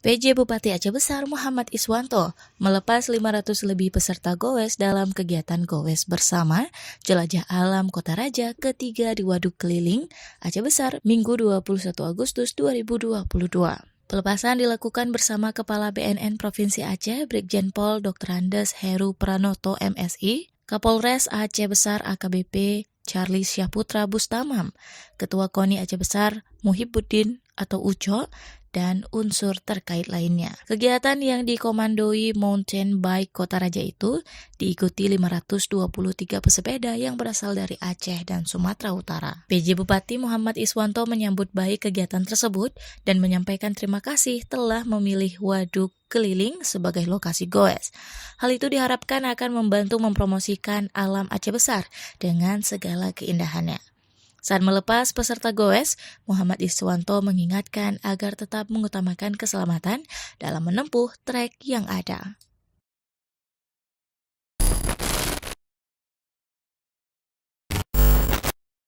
PJ Bupati Aceh Besar Muhammad Iswanto melepas 500 lebih peserta Gowes dalam kegiatan Gowes Bersama Jelajah Alam Kota Raja ketiga di Waduk Keliling, Aceh Besar, Minggu 21 Agustus 2022. Pelepasan dilakukan bersama Kepala BNN Provinsi Aceh, Brigjen Pol Dr. Andes Heru Pranoto MSI, Kapolres Aceh Besar AKBP Charlie Syahputra Bustamam, Ketua KONI Aceh Besar Muhibbuddin atau Uco, dan unsur terkait lainnya. Kegiatan yang dikomandoi Mountain Bike Kota Raja itu diikuti 523 pesepeda yang berasal dari Aceh dan Sumatera Utara. PJ Bupati Muhammad Iswanto menyambut baik kegiatan tersebut dan menyampaikan terima kasih telah memilih Waduk Keliling sebagai lokasi goes. Hal itu diharapkan akan membantu mempromosikan alam Aceh Besar dengan segala keindahannya. Saat melepas peserta goes, Muhammad Iswanto mengingatkan agar tetap mengutamakan keselamatan dalam menempuh trek yang ada.